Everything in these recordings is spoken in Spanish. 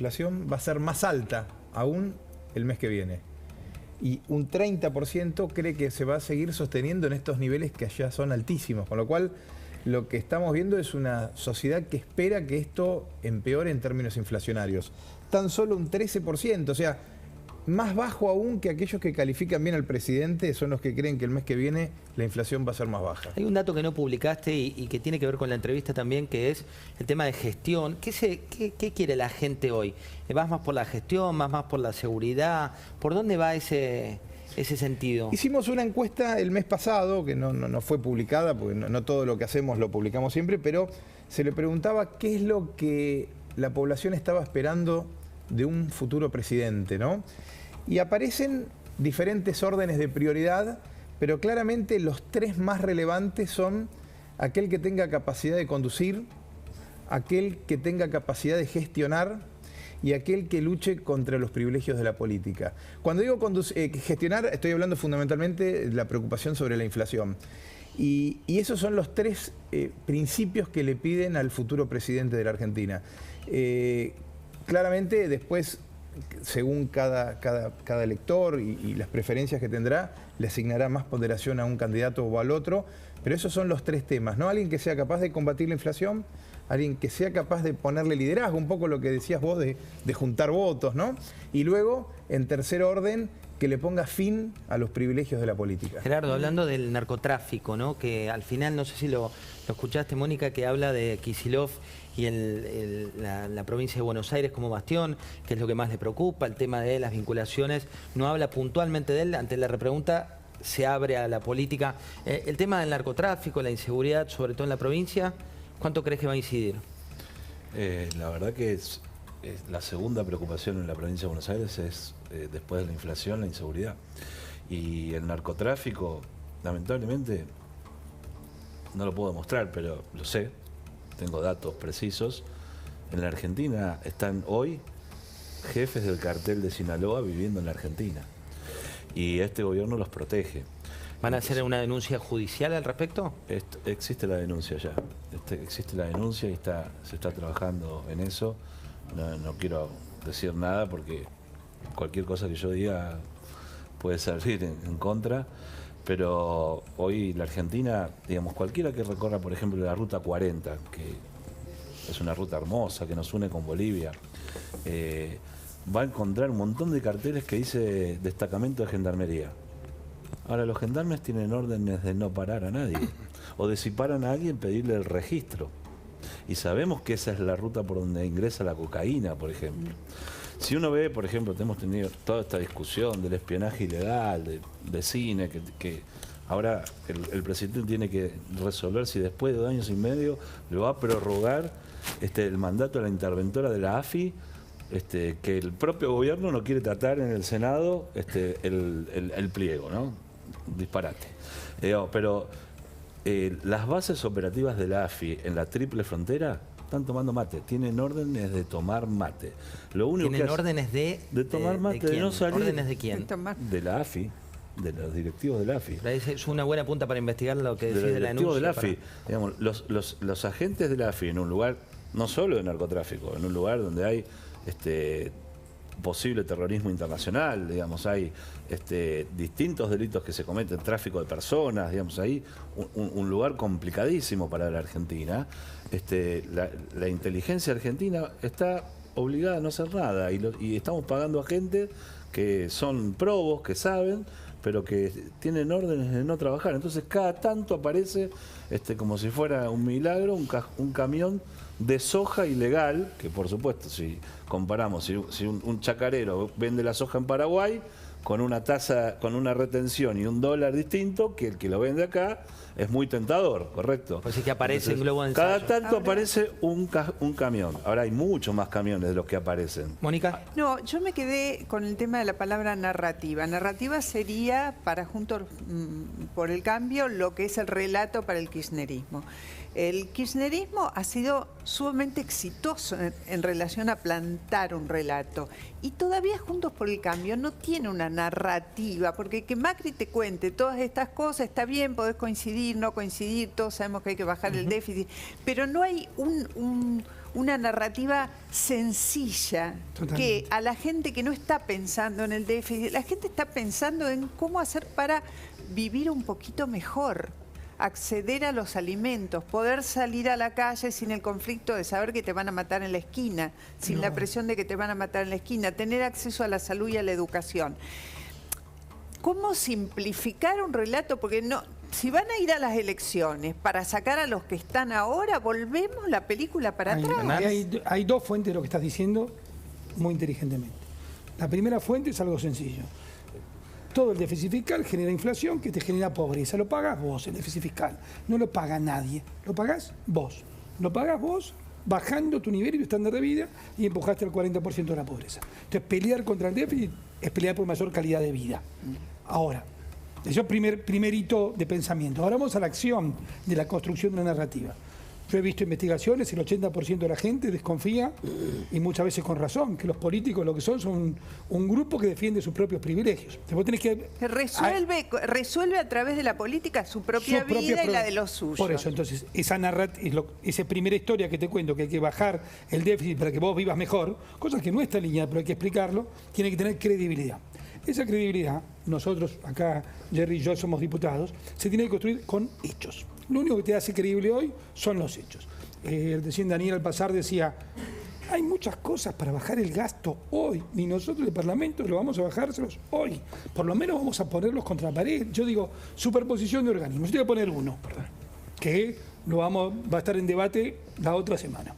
inflación va a ser más alta aún el mes que viene. Y un 30% cree que se va a seguir sosteniendo en estos niveles que allá son altísimos. Con lo cual, lo que estamos viendo es una sociedad que espera que esto empeore en términos inflacionarios. Tan solo un 13%, o sea, más bajo aún que aquellos que califican bien al presidente, son los que creen que el mes que viene la inflación va a ser más baja. Hay un dato que no publicaste y que tiene que ver con la entrevista también, que es el tema de gestión. ¿Qué quiere la gente hoy? ¿Vas más por la gestión, más por la seguridad? ¿Por dónde va ese sentido? Hicimos una encuesta el mes pasado, que no fue publicada, porque no todo lo que hacemos lo publicamos siempre, pero se le preguntaba qué es lo que la población estaba esperando de un futuro presidente, ¿no? Y aparecen diferentes órdenes de prioridad, pero claramente los tres más relevantes son aquel que tenga capacidad de conducir, aquel que tenga capacidad de gestionar y aquel que luche contra los privilegios de la política. Cuando digo gestionar, estoy hablando fundamentalmente de la preocupación sobre la inflación. Y esos son los tres principios que le piden al futuro presidente de la Argentina. Claramente después, según cada elector y las preferencias que tendrá, le asignará más ponderación a un candidato o al otro, pero esos son los tres temas, ¿no? Alguien que sea capaz de combatir la inflación, alguien que sea capaz de ponerle liderazgo, un poco lo que decías vos de juntar votos, ¿no? Y luego, en tercer orden, que le ponga fin a los privilegios de la política. Gerardo, hablando del narcotráfico, ¿no? Que al final, no sé si lo escuchaste, Mónica, que habla de Kicillof y la provincia de Buenos Aires como bastión, que es lo que más le preocupa, el tema de las vinculaciones. No habla puntualmente de él, ante la repregunta se abre a la política. El tema del narcotráfico, la inseguridad, sobre todo en la provincia, ¿cuánto crees que va a incidir? La verdad que es la segunda preocupación en la provincia de Buenos Aires es, después de la inflación, la inseguridad. Y el narcotráfico, lamentablemente, no lo puedo demostrar, pero lo sé, tengo datos precisos. En la Argentina están hoy jefes del cartel de Sinaloa viviendo en la Argentina. Y este gobierno los protege. ¿Van a hacer una denuncia judicial al respecto? Existe la denuncia ya. Existe la denuncia y se está trabajando en eso. No quiero decir nada porque cualquier cosa que yo diga puede servir en contra. Pero hoy la Argentina, digamos, cualquiera que recorra, por ejemplo, la Ruta 40, que es una ruta hermosa que nos une con Bolivia, va a encontrar un montón de carteles que dice destacamento de gendarmería. Ahora, los gendarmes tienen órdenes de no parar a nadie, o de si paran a alguien pedirle el registro. Y sabemos que esa es la ruta por donde ingresa la cocaína, por ejemplo. Si uno ve, por ejemplo, hemos tenido toda esta discusión del espionaje ilegal, de cine, que ahora el presidente tiene que resolver si después de 2 años y medio le va a prorrogar el mandato a la interventora de la AFI, que el propio gobierno no quiere tratar en el Senado el pliego, ¿no? Disparate. Pero las bases operativas de la AFI en la triple frontera están tomando mate, tienen órdenes de tomar mate. Lo único ¿Tienen que órdenes de tomar mate, de de no salir. ¿Órdenes de quién? De la AFI, de los directivos de la AFI. Es una buena punta para investigar lo que decís de la denuncia. De la AFI. Digamos, los agentes de la AFI en un lugar, no solo de narcotráfico, en un lugar donde hay posible terrorismo internacional, digamos, hay distintos delitos que se cometen, tráfico de personas, digamos, ahí un lugar complicadísimo para la Argentina. La inteligencia argentina está obligada a no hacer nada y estamos pagando a gente que son probos, que saben, pero que tienen órdenes de no trabajar. Entonces cada tanto aparece, como si fuera un milagro, un camión de soja ilegal, que por supuesto, si comparamos, si un chacarero vende la soja en Paraguay, con una tasa, con una retención y $1 distinto, que el que lo vende acá es muy tentador, ¿correcto? Pues sí que aparece en globo de cada ensayo. tanto aparece un camión. Ahora hay muchos más camiones de los que aparecen. Mónica. No, yo me quedé con el tema de la palabra narrativa. Narrativa sería, para Juntos por el Cambio, lo que es el relato para el kirchnerismo. El kirchnerismo ha sido sumamente exitoso en relación a plantar un relato. Y todavía Juntos por el Cambio no tiene una narrativa, porque que Macri te cuente todas estas cosas, está bien, podés coincidir, no coincidir, todos sabemos que hay que bajar el déficit, pero no hay una narrativa sencilla, que a la gente que no está pensando en el déficit, la gente está pensando en cómo hacer para vivir un poquito mejor, acceder a los alimentos, poder salir a la calle sin el conflicto de saber que te van a matar en la esquina, sin la presión de que te van a matar en la esquina, tener acceso a la salud y a la educación. ¿Cómo simplificar un relato? Porque no, si van a ir a las elecciones para sacar a los que están ahora, volvemos la película para atrás. Hay dos fuentes de lo que estás diciendo muy inteligentemente. La primera fuente es algo sencillo. Todo el déficit fiscal genera inflación que te genera pobreza. Lo pagas vos, el déficit fiscal. No lo paga nadie. Lo pagás vos. Lo pagás vos bajando tu nivel y tu estándar de vida y empujaste al 40% de la pobreza. Entonces, pelear contra el déficit es pelear por mayor calidad de vida. Ahora, eso es primer hito de pensamiento. Ahora vamos a la acción de la construcción de una narrativa. Yo he visto investigaciones, el 80% de la gente desconfía, y muchas veces con razón, que los políticos lo que son un grupo que defiende sus propios privilegios. Vos tenés que resuelve a través de la política su propia vida y la de los suyos. Por eso, entonces, esa primera historia que te cuento, que hay que bajar el déficit para que vos vivas mejor, cosa que no está alineada, pero hay que explicarlo, tiene que tener credibilidad. Esa credibilidad, nosotros acá, Jerry y yo somos diputados, se tiene que construir con hechos. Lo único que te hace creíble hoy son los hechos. Recién Daniel al pasar decía, hay muchas cosas para bajar el gasto hoy, ni nosotros el Parlamento lo vamos a bajárselos hoy. Por lo menos vamos a ponerlos contra la pared. Yo digo, superposición de organismos. Yo te voy a poner uno, que va a estar en debate la otra semana.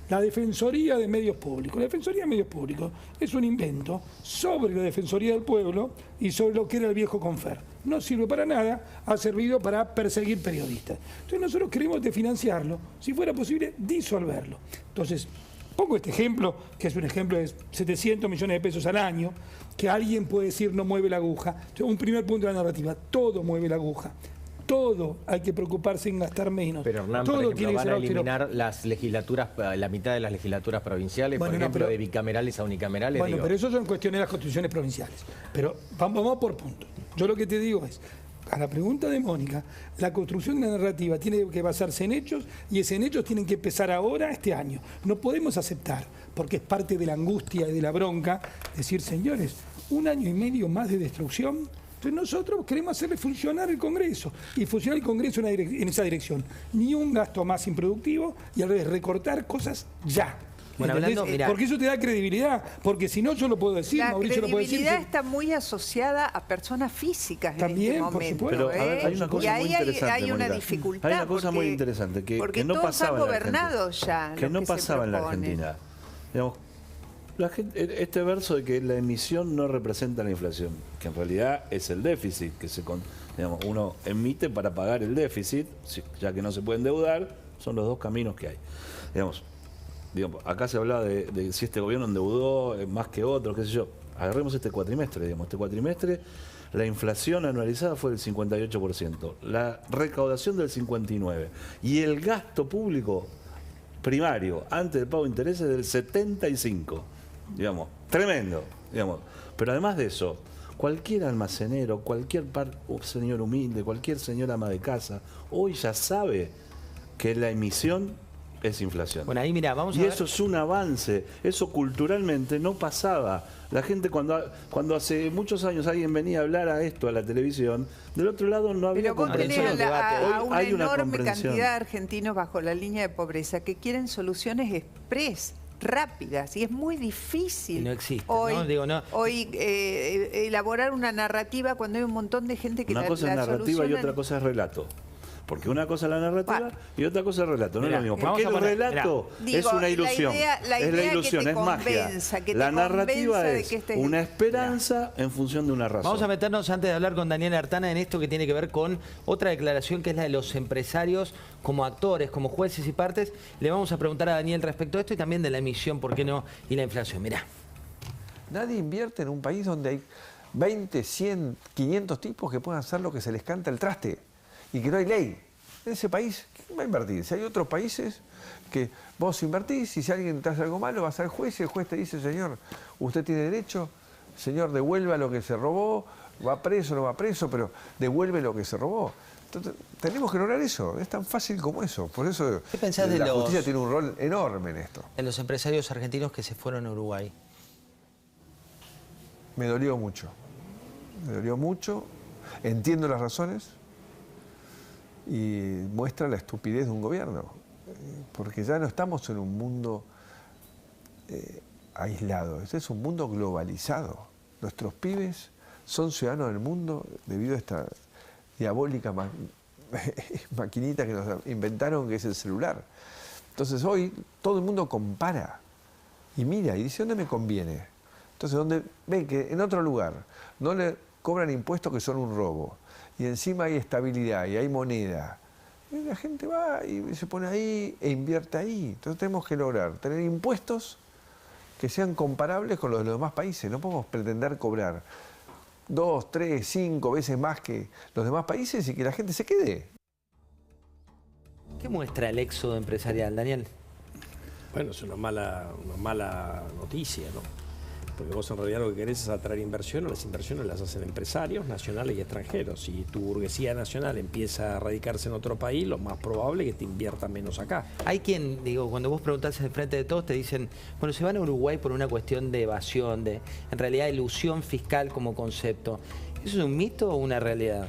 La Defensoría de Medios Públicos. La Defensoría de Medios Públicos es un invento sobre la Defensoría del Pueblo y sobre lo que era el viejo Confer. No sirve para nada, ha servido para perseguir periodistas. Entonces nosotros queremos desfinanciarlo, si fuera posible, disolverlo. Entonces, pongo este ejemplo, que es un ejemplo de 700 millones de pesos al año, que alguien puede decir no mueve la aguja. Entonces, un primer punto de la narrativa, todo mueve la aguja. Todo hay que preocuparse en gastar menos. Pero Hernán, todo por ejemplo, tiene que van ser a eliminar las legislaturas, la mitad de las legislaturas provinciales, por ejemplo, de bicamerales a unicamerales. Bueno, pero eso son cuestiones de las constituciones provinciales. Pero vamos por puntos. Yo lo que te digo es, a la pregunta de Mónica, la construcción de la narrativa tiene que basarse en hechos y esos hechos tienen que empezar ahora, este año. No podemos aceptar, porque es parte de la angustia y de la bronca, decir, señores, 1 año y medio más de destrucción. Entonces nosotros queremos hacerle funcionar el Congreso y funcionar el Congreso en esa dirección. Ni un gasto más improductivo y al revés, recortar cosas ya. Bueno, hablando, mirá, porque eso te da credibilidad, porque si no yo lo puedo decir, Mauricio lo puede decir. La credibilidad está muy asociada a personas físicas también, en este momento. Pero hay una cosa muy interesante, hay una Mónica. dificultad. Hay una cosa muy interesante que no pasaba en la Argentina. Que no pasaba en la Argentina. Digamos, este verso de que la emisión no representa la inflación, que en realidad es el déficit que uno emite para pagar el déficit, ya que no se puede endeudar, son los dos caminos que hay. Digamos, acá se hablaba de si este gobierno endeudó más que otros, qué sé yo. Agarremos este cuatrimestre, este cuatrimestre, la inflación anualizada fue del 58%, la recaudación del 59%, y el gasto público primario antes del pago de intereses del 75%. Tremendo, Pero además de eso, cualquier almacenero, cualquier señor humilde, cualquier señora ama de casa, hoy ya sabe que la emisión es inflación. Bueno, ahí mira, vamos a ver. Eso es un avance, eso culturalmente no pasaba. La gente cuando hace muchos años alguien venía a hablar a esto a la televisión, del otro lado no había comprensión. Pero a una hay una enorme comprensión. cantidad de argentinos bajo la línea de pobreza que quieren soluciones express, rápidas, y es muy difícil no existe, hoy elaborar una narrativa cuando hay un montón de gente que una cosa es narrativa y otra cosa es relato. Porque una cosa es la narrativa y otra cosa es el relato, no es lo mismo. Porque el relato es una ilusión, es la ilusión, es magia. La narrativa es una esperanza en función de una razón. Vamos a meternos, antes de hablar con Daniel Artana, en esto que tiene que ver con otra declaración que es la de los empresarios como actores, como jueces y partes. Le vamos a preguntar a Daniel respecto a esto y también de la emisión, ¿por qué no? Y la inflación. Mirá. Nadie invierte en un país donde hay 20, 100, 500 tipos que puedan hacer lo que se les canta el traste. Y que no hay ley. En ese país, ¿quién va a invertir? Si hay otros países que vos invertís y si alguien te hace algo malo, vas al juez y el juez te dice, señor, usted tiene derecho, señor, devuelva lo que se robó, va preso, no va preso, pero devuelve lo que se robó. Entonces, tenemos que lograr eso, es tan fácil como eso. Por eso ¿Qué pensás de la justicia tiene un rol enorme en esto. En los empresarios argentinos que se fueron a Uruguay? Me dolió mucho. Me dolió mucho. Entiendo las razones y muestra la estupidez de un gobierno. Porque ya no estamos en un mundo aislado. Este es un mundo globalizado. Nuestros pibes son ciudadanos del mundo debido a esta diabólica maquinita que nos inventaron, que es el celular. Entonces hoy todo el mundo compara y mira y dice, ¿dónde me conviene? Entonces, donde ven que en otro lugar no le cobran impuestos que son un robo y encima hay estabilidad y hay moneda, y la gente va y se pone ahí e invierte ahí. Entonces tenemos que lograr tener impuestos que sean comparables con los de los demás países. No podemos pretender cobrar 2, 3, 5 veces más que los demás países y que la gente se quede. ¿Qué muestra el éxodo empresarial, Daniel? Bueno, es una mala noticia, ¿no? Porque vos en realidad lo que querés es atraer inversiones, las inversiones las hacen empresarios nacionales y extranjeros. Si tu burguesía nacional empieza a radicarse en otro país, lo más probable es que te invierta menos acá. Hay quien, digo, cuando vos preguntás en el Frente de Todos, te dicen, bueno, se van a Uruguay por una cuestión de evasión, de, en realidad, ilusión fiscal como concepto. ¿Eso es un mito o una realidad?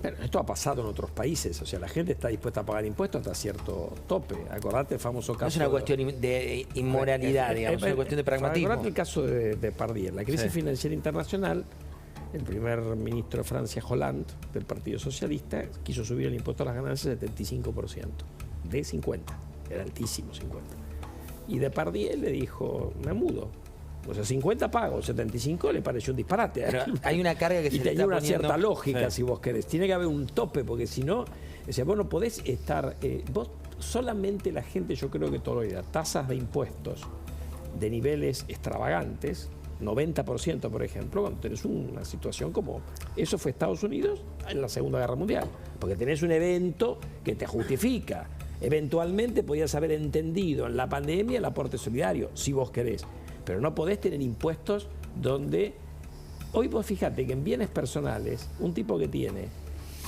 Pero esto ha pasado en otros países, o sea, la gente está dispuesta a pagar impuestos hasta cierto tope. Acordate el famoso caso... No es una cuestión de inmoralidad, digamos, es una cuestión de pragmatismo. Acordate el caso de Pardier, la crisis financiera internacional. El primer ministro de Francia, Hollande, del Partido Socialista, quiso subir el impuesto a las ganancias de 75%, de 50, era altísimo 50. Y Depardieu le dijo, me mudo. O sea, 50 pago, 75 le pareció un disparate. Pero hay una carga que se y le está tenía una poniendo... cierta lógica, si vos querés. Tiene que haber un tope, porque si no, o sea, vos no podés estar... vos solamente la gente, yo creo que tolera tasas de impuestos de niveles extravagantes, 90% por ejemplo, cuando tenés una situación como... Eso fue Estados Unidos en la Segunda Guerra Mundial, porque tenés un evento que te justifica. Eventualmente podías haber entendido en la pandemia el aporte solidario, si vos querés. Pero no podés tener impuestos donde... Hoy vos fíjate que en bienes personales, un tipo que tiene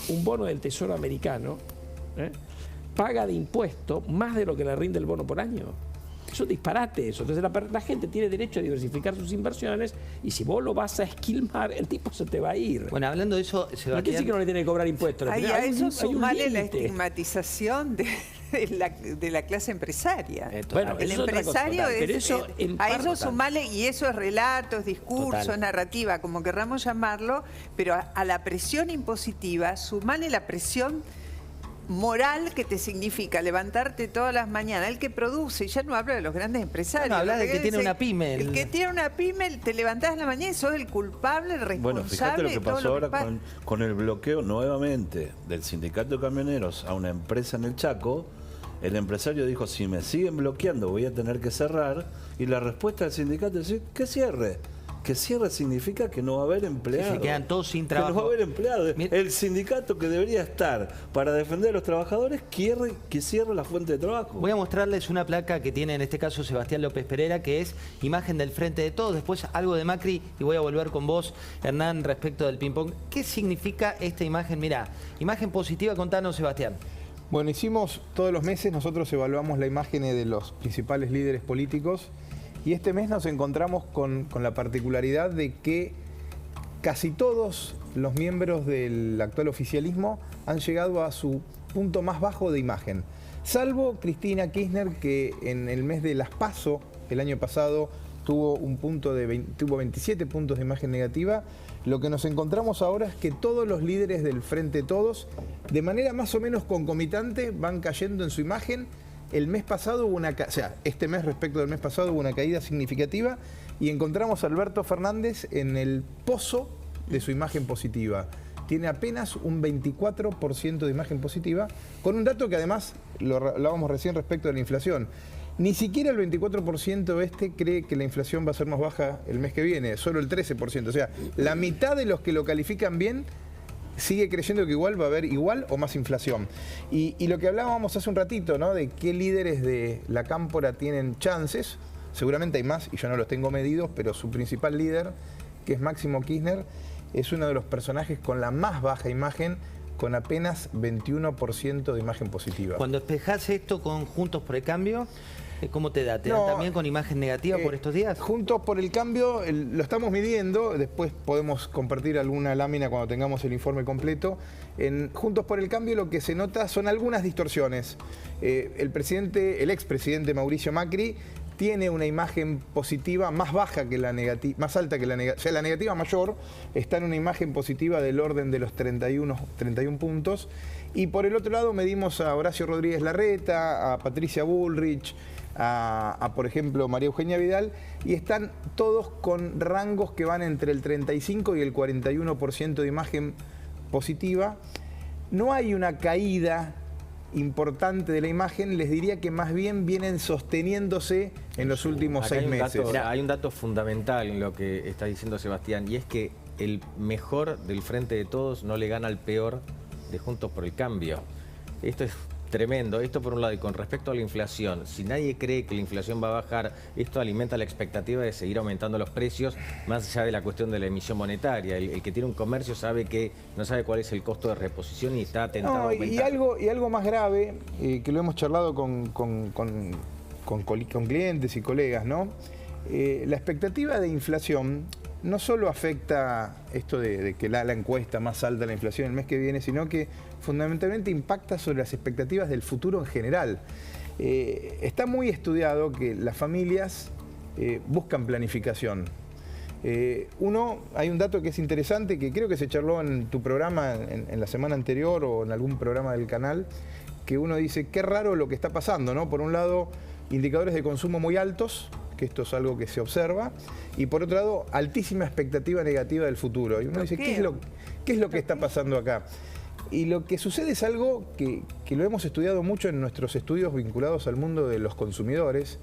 un bono del Tesoro americano, paga de impuesto más de lo que le rinde el bono por año. Es un disparate eso. Entonces la gente tiene derecho a diversificar sus inversiones y si vos lo vas a esquilmar, el tipo se te va a ir. Bueno, hablando de eso... No quiere decir que no le tiene que cobrar impuestos. A eso sumale la estigmatización de la clase empresaria. Bueno, el empresario es... a eso sumale, y eso es relato, es discurso, Total. es narrativa, como querramos llamarlo, pero a la presión impositiva sumale la presión moral que te significa levantarte todas las mañanas. El que produce, y ya no hablo de los grandes empresarios. No, hablas del que tiene una pyme. El que tiene una pyme, te levantás en la mañana y sos el culpable, el responsable. Bueno, fíjate lo que de todo pasó lo que ahora con el bloqueo nuevamente del sindicato de camioneros a una empresa en el Chaco. El empresario dijo, si me siguen bloqueando voy a tener que cerrar. Y la respuesta del sindicato es decir, que cierre. Que cierre significa que no va a haber empleados. Se quedan todos sin trabajo. Que no va a haber empleados. Mira, el sindicato que debería estar para defender a los trabajadores quiere que cierre la fuente de trabajo. Voy a mostrarles una placa que tiene en este caso Sebastián López Pereira, que es imagen del Frente de Todos, después algo de Macri, y voy a volver con vos, Hernán, respecto del ping-pong. ¿Qué significa esta imagen? Mirá, imagen positiva, contanos, Sebastián. Bueno, hicimos todos los meses, nosotros evaluamos la imagen de los principales líderes políticos y este mes nos encontramos con la particularidad de que casi todos los miembros del actual oficialismo han llegado a su punto más bajo de imagen, salvo Cristina Kirchner, que en el mes de las PASO, el año pasado, tuvo 27 puntos de imagen negativa. Lo que nos encontramos ahora es que todos los líderes del Frente Todos, de manera más o menos concomitante, van cayendo en su imagen. El mes pasado hubo este mes respecto del mes pasado hubo una caída significativa y encontramos a Alberto Fernández en el pozo de su imagen positiva. Tiene apenas un 24% de imagen positiva, con un dato que además, lo hablábamos recién respecto de la inflación. Ni siquiera el 24% cree que la inflación va a ser más baja el mes que viene, solo el 13%. O sea, la mitad de los que lo califican bien sigue creyendo que igual va a haber igual o más inflación. Y lo que hablábamos hace un ratito, ¿no? De qué líderes de la cámpora tienen chances, seguramente hay más y yo no los tengo medidos, pero su principal líder, que es Máximo Kirchner, es uno de los personajes con la más baja imagen con apenas 21% de imagen positiva. Cuando espejás esto con Juntos por el Cambio, ¿cómo te da? ¿Te dan también con imagen negativa por estos días? Juntos por el Cambio lo estamos midiendo, después podemos compartir alguna lámina cuando tengamos el informe completo. En Juntos por el Cambio lo que se nota son algunas distorsiones. El expresidente Mauricio Macri tiene una imagen positiva más baja que la negativa, más alta que la negativa, o sea, la negativa mayor está en una imagen positiva del orden de los 31 puntos. Y por el otro lado medimos a Horacio Rodríguez Larreta, a Patricia Bullrich, por ejemplo, María Eugenia Vidal, y están todos con rangos que van entre el 35 y el 41% de imagen positiva. No hay una caída importante de la imagen, les diría que más bien vienen sosteniéndose en los últimos 6 meses. Hay un dato fundamental en lo que está diciendo Sebastián, y es que el mejor del Frente de Todos no le gana al peor de Juntos por el Cambio. Esto es tremendo. Esto por un lado. Y con respecto a la inflación, si nadie cree que la inflación va a bajar, esto alimenta la expectativa de seguir aumentando los precios, más allá de la cuestión de la emisión monetaria. El que tiene un comercio sabe que no sabe cuál es el costo de reposición y está tentado a aumentar. Y algo más grave, que lo hemos charlado con clientes y colegas, ¿no? La expectativa de inflación no solo afecta esto de que la encuesta más alta de la inflación el mes que viene, sino que fundamentalmente impacta sobre las expectativas del futuro en general. Está muy estudiado que las familias buscan planificación. Hay un dato que es interesante, que creo que se charló en tu programa en la semana anterior o en algún programa del canal, que uno dice, qué raro lo que está pasando, ¿no? Por un lado, indicadores de consumo muy altos, que esto es algo que se observa, y por otro lado, altísima expectativa negativa del futuro. Y uno dice, ¿qué es lo que está pasando acá? Y lo que sucede es algo que lo hemos estudiado mucho en nuestros estudios vinculados al mundo de los consumidores,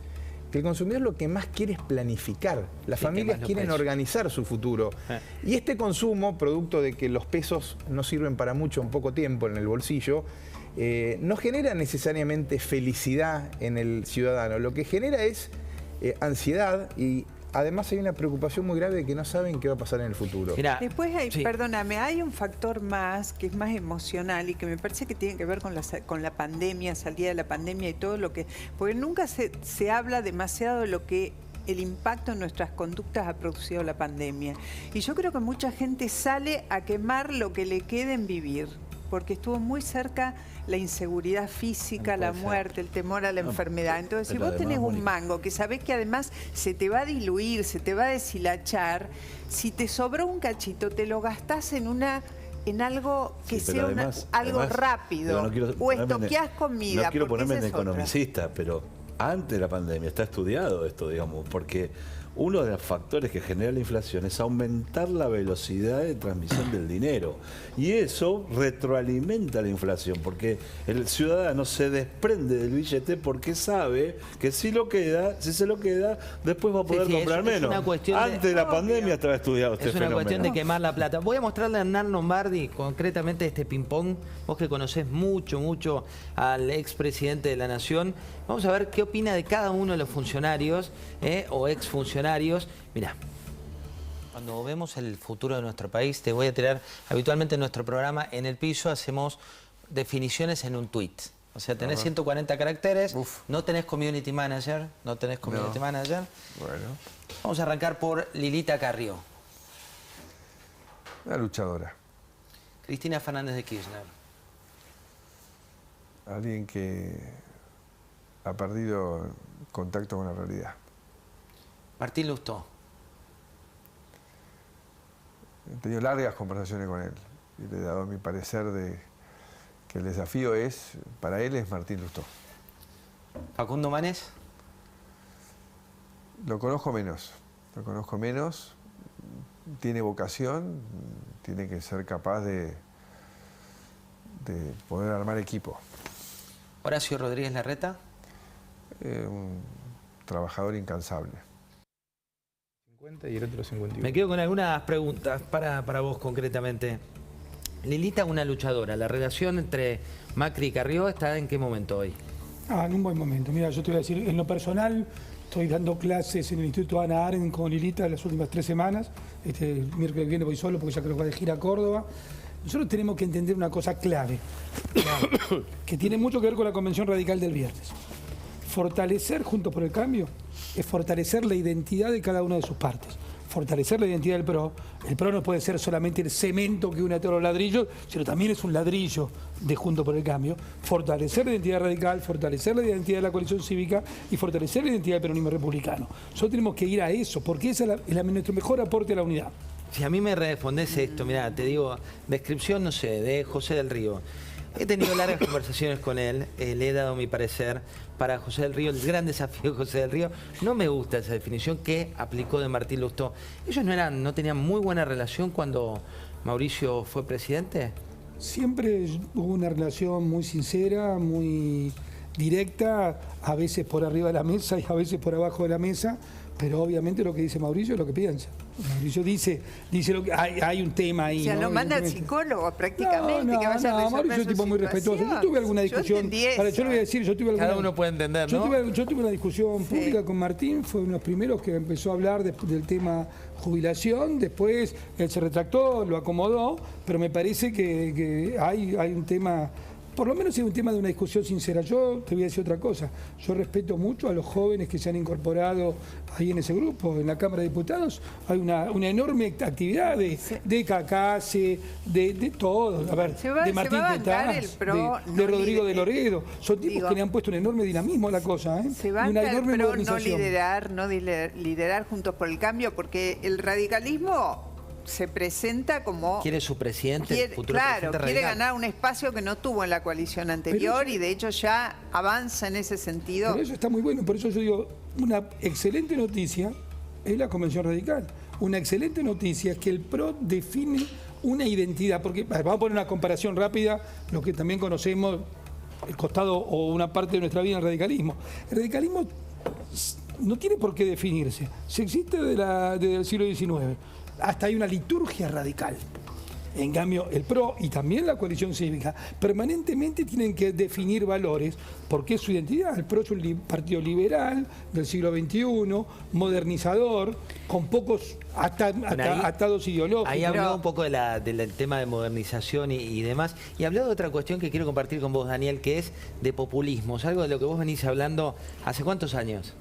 que el consumidor lo que más quiere es planificar. Las familias quieren organizar su futuro. Y este consumo, producto de que los pesos no sirven para mucho en poco tiempo en el bolsillo, no genera necesariamente felicidad en el ciudadano. Lo que genera es ansiedad, y además hay una preocupación muy grave de que no saben qué va a pasar en el futuro. Después perdóname, hay un factor más que es más emocional y que me parece que tiene que ver con la pandemia, salida de la pandemia y todo lo que... Porque nunca se habla demasiado de lo que el impacto en nuestras conductas ha producido la pandemia. Y yo creo que mucha gente sale a quemar lo que le quede en vivir, porque estuvo muy cerca la inseguridad física, la muerte, el temor a la enfermedad. Entonces, si vos tenés un mango que sabés que además se te va a diluir, se te va a deshilachar, si te sobró un cachito, te lo gastás en algo que sea algo rápido, o estoqueás comida. No quiero ponerme en economicista, pero antes de la pandemia está estudiado esto, digamos, porque uno de los factores que genera la inflación es aumentar la velocidad de transmisión del dinero. Y eso retroalimenta la inflación, porque el ciudadano se desprende del billete porque sabe que si se lo queda, después va a poder comprar menos. Antes de la pandemia estaba estudiado este fenómeno. Es una cuestión de quemar la plata. Voy a mostrarle a Hernán Lombardi concretamente este ping-pong. Vos que conocés mucho al expresidente de la Nación. Vamos a ver qué opina de cada uno de los funcionarios o exfuncionarios. Mirá, cuando vemos el futuro de nuestro país, te voy a tirar, habitualmente en nuestro programa, en el piso hacemos definiciones en un tweet. O sea, tenés 140 caracteres, no tenés community manager, Bueno. Vamos a arrancar por Lilita Carrió. Una luchadora. Cristina Fernández de Kirchner. Alguien que ha perdido contacto con la realidad. Martín Lustó. He tenido largas conversaciones con él y le he dado mi parecer de que el desafío para él es Martín Lustó. Facundo Manes. Lo conozco menos, tiene vocación, tiene que ser capaz de poder armar equipo. Horacio Rodríguez Larreta. Un trabajador incansable. 50 y el otro 51. Me quedo con algunas preguntas para vos concretamente. Lilita, una luchadora. ¿La relación entre Macri y Carrió está en qué momento hoy? En un buen momento. Mira, yo te voy a decir, en lo personal, estoy dando clases en el Instituto Ana Arendt con Lilita las últimas 3 semanas. El miércoles que viene voy solo porque ya creo que va de gira a Córdoba. Nosotros tenemos que entender una cosa clave, que tiene mucho que ver con la Convención Radical del viernes. Fortalecer Juntos por el Cambio es fortalecer la identidad de cada una de sus partes. Fortalecer la identidad del PRO. El PRO no puede ser solamente el cemento que une a todos los ladrillos, sino también es un ladrillo de Juntos por el Cambio. Fortalecer la identidad radical, fortalecer la identidad de la coalición cívica y fortalecer la identidad del peronismo republicano. Nosotros tenemos que ir a eso, porque ese es nuestro mejor aporte a la unidad. Si a mí me respondes esto, mira, te digo, descripción, no sé, de José del Río. He tenido largas conversaciones con él, le he dado mi parecer. Para José del Río, el gran desafío de José del Río, no me gusta esa definición que aplicó de Martín Lustó. ¿Ellos no tenían muy buena relación cuando Mauricio fue presidente? Siempre hubo una relación muy sincera, muy directa, a veces por arriba de la mesa y a veces por abajo de la mesa, pero obviamente lo que dice Mauricio es lo que piensa. Mauricio dice lo que hay un tema ahí. O sea, ¿no? lo manda al psicólogo prácticamente. No, que vaya a resolver Mauricio es un tipo muy respetuoso. Yo tuve alguna discusión. Yo le voy a decir, yo tuve alguna. Cada uno puede entender, ¿no? Yo tuve una discusión pública con Martín, fue uno de los primeros que empezó a hablar del tema jubilación. Después él se retractó, lo acomodó, pero me parece que hay un tema. Por lo menos es un tema de una discusión sincera. Yo te voy a decir otra cosa. Yo respeto mucho a los jóvenes que se han incorporado ahí en ese grupo. En la Cámara de Diputados hay una enorme actividad de Cacase, de todo. A ver, de Martín Petaz, de Rodrigo de Loredo. Son tipos que le han puesto un enorme dinamismo a la cosa. Se va a no liderar Juntos por el Cambio, porque el radicalismo se presenta como... Quiere su presidente, futuro claro, presidente quiere radical. ganar un espacio que no tuvo en la coalición anterior y de hecho ya avanza en ese sentido. Pero eso está muy bueno, por eso yo digo, una excelente noticia es la Convención Radical. Una excelente noticia es que el PRO define una identidad, porque vamos a poner una comparación rápida, lo que también conocemos, el costado o una parte de nuestra vida en el radicalismo. El radicalismo no tiene por qué definirse, se existe desde el siglo XIX. Hasta hay una liturgia radical. En cambio, el PRO y también la coalición cívica permanentemente tienen que definir valores porque es su identidad. El PRO es un partido liberal del siglo XXI, modernizador, con pocos atados ideológicos. Ahí habló un poco del tema de modernización y demás. Y habló de otra cuestión que quiero compartir con vos, Daniel, que es de populismos. Algo de lo que vos venís hablando ¿hace cuántos años?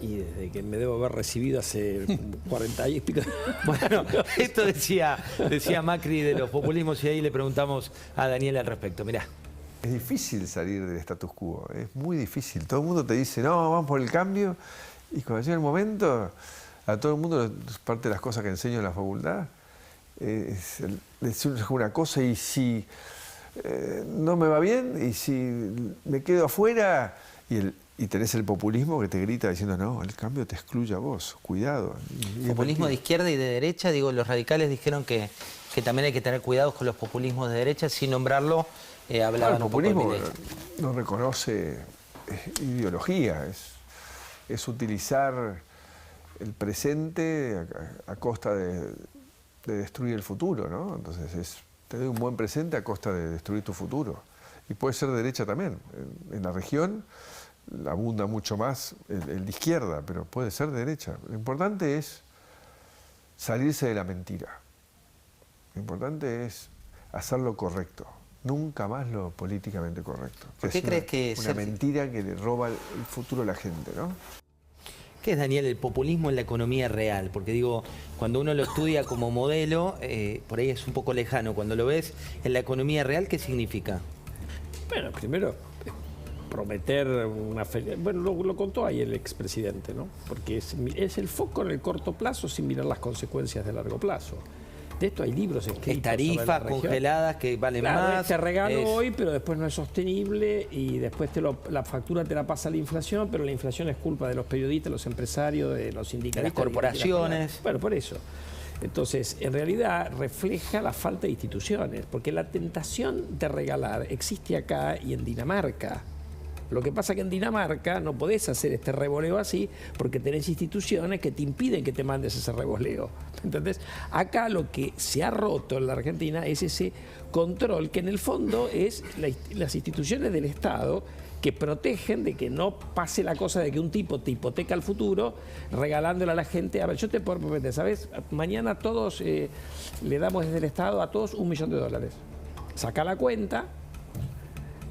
Y desde que me debo haber recibido hace 40 y pico. Bueno, esto decía Macri de los populismos y ahí le preguntamos a Daniel al respecto. Mirá. Es difícil salir del status quo, es muy difícil. Todo el mundo te dice, no, vamos por el cambio. Y cuando llega el momento, a todo el mundo, es parte de las cosas que enseño en la facultad, es decir una cosa y si no me va bien y si me quedo afuera y tenés el populismo que te grita diciendo no, el cambio te excluye a vos, cuidado. Populismo de izquierda y de derecha, digo, los radicales dijeron que también hay que tener cuidados con los populismos de derecha, sin nombrarlo, hablaban el un poco de populismo Milei. no reconoce ideología, es utilizar el presente a costa de destruir el futuro, ¿no? Entonces te doy un buen presente a costa de destruir tu futuro. Y puede ser de derecha también. En la región abunda mucho más el de izquierda, pero puede ser de derecha. Lo importante es salirse de la mentira. Lo importante es hacer lo correcto, nunca más lo políticamente correcto. ¿Por qué crees que es una mentira que le roba el futuro a la gente, ¿no? ¿Qué es, Daniel, el populismo en la economía real? Porque digo, cuando uno lo estudia como modelo, por ahí es un poco lejano. Cuando lo ves en la economía real, ¿qué significa? Bueno, primero, prometer una feria. Bueno, lo contó ahí el expresidente, ¿no? Porque es el foco en el corto plazo sin mirar las consecuencias de largo plazo. De esto hay libros escritos. Es tarifas congeladas que valen más. Te regalo hoy, pero después no es sostenible y después la factura te la pasa la inflación, pero la inflación es culpa de los periodistas, los empresarios, de los sindicalistas. De las corporaciones. Bueno, por eso. Entonces, en realidad refleja la falta de instituciones, porque la tentación de regalar existe acá y en Dinamarca. Lo que pasa es que en Dinamarca no podés hacer este revoleo así porque tenés instituciones que te impiden que te mandes ese revoleo. ¿Entendés? Acá lo que se ha roto en la Argentina es ese control que en el fondo es las instituciones del Estado que protegen de que no pase la cosa de que un tipo te hipoteca el futuro regalándole a la gente. A ver, yo te puedo prometer, ¿sabes? Mañana todos le damos desde el Estado a todos $1 millón. Saca la cuenta,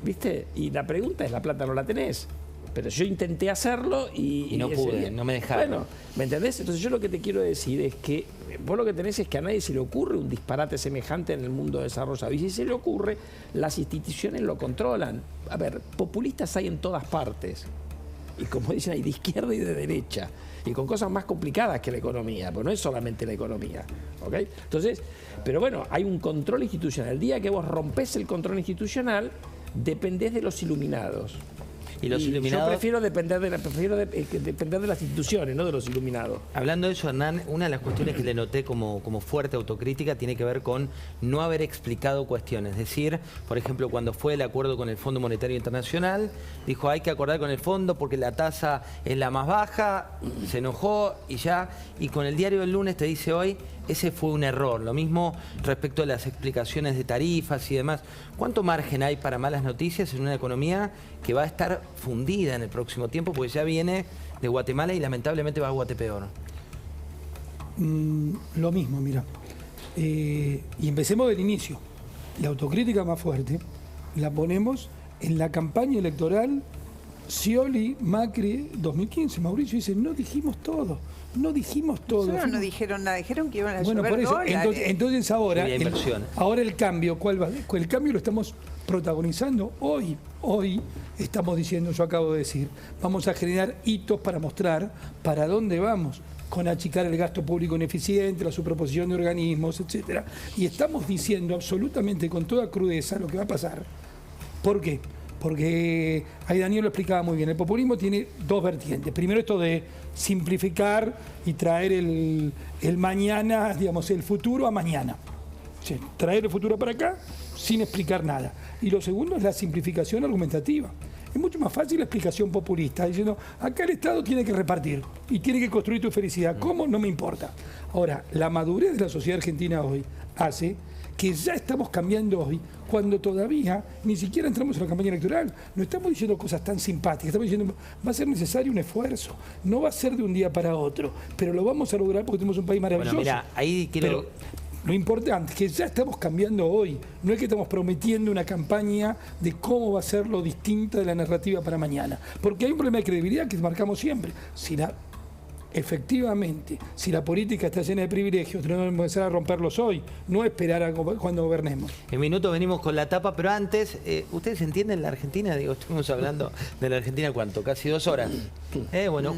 ¿viste? Y la pregunta es, la plata no la tenés. Pero yo intenté hacerlo y no pude, no me dejaron. Bueno, ¿me entendés? Entonces yo lo que te quiero decir es que vos lo que tenés es que a nadie se le ocurre un disparate semejante en el mundo desarrollado. Y si se le ocurre, las instituciones lo controlan. A ver, populistas hay en todas partes. Y como dicen, hay de izquierda y de derecha. Y con cosas más complicadas que la economía, porque no es solamente la economía. ¿Ok? Entonces, pero bueno, hay un control institucional. El día que vos rompés el control institucional, dependés de los iluminados. Y los iluminados... Yo prefiero depender de las instituciones, no de los iluminados. Hablando de eso, Hernán, una de las cuestiones que le noté como fuerte autocrítica tiene que ver con no haber explicado cuestiones. Es decir, por ejemplo, cuando fue el acuerdo con el Fondo Monetario Internacional, dijo hay que acordar con el fondo porque la tasa es la más baja, se enojó y ya. Y con el diario del lunes te dice hoy, ese fue un error. Lo mismo respecto a las explicaciones de tarifas y demás. ¿Cuánto margen hay para malas noticias en una economía que va a estar fundida en el próximo tiempo? Porque ya viene de Guatemala y lamentablemente va a Guatepeor. Lo mismo, mira. Y empecemos del inicio. La autocrítica más fuerte la ponemos en la campaña electoral Scioli, Macri, 2015. Mauricio dice, no dijimos todo. No dijimos todo. No dijeron nada, dijeron que iban a bueno, llover por eso, dólares. entonces ahora Ahora el cambio, ¿cuál va? El cambio lo estamos protagonizando hoy. Hoy estamos diciendo, yo acabo de decir, vamos a generar hitos para mostrar para dónde vamos, con achicar el gasto público ineficiente, la superposición de organismos, etcétera. Y estamos diciendo absolutamente con toda crudeza lo que va a pasar. ¿Por qué? Porque ahí Daniel lo explicaba muy bien. El populismo tiene dos vertientes. Primero esto de simplificar y traer el mañana, digamos, el futuro a mañana. O sea, traer el futuro para acá sin explicar nada. Y lo segundo es la simplificación argumentativa. Es mucho más fácil la explicación populista, diciendo, acá el Estado tiene que repartir y tiene que construir tu felicidad. ¿Cómo? No me importa. Ahora, la madurez de la sociedad argentina hoy hace que ya estamos cambiando hoy, cuando todavía ni siquiera entramos en la campaña electoral. No estamos diciendo cosas tan simpáticas, estamos diciendo va a ser necesario un esfuerzo, no va a ser de un día para otro, pero lo vamos a lograr porque tenemos un país maravilloso. Bueno, mira, ahí quiero... Pero lo importante es que ya estamos cambiando hoy, no es que estamos prometiendo una campaña de cómo va a ser lo distinta de la narrativa para mañana, porque hay un problema de credibilidad que marcamos siempre. Efectivamente, si la política está llena de privilegios, tenemos que empezar a romperlos hoy, no esperar a cuando gobernemos. En minutos venimos con la tapa, pero antes, ¿ustedes entienden la Argentina? Digo, estuvimos hablando de la Argentina, ¿cuánto? Casi 2 horas. Bueno,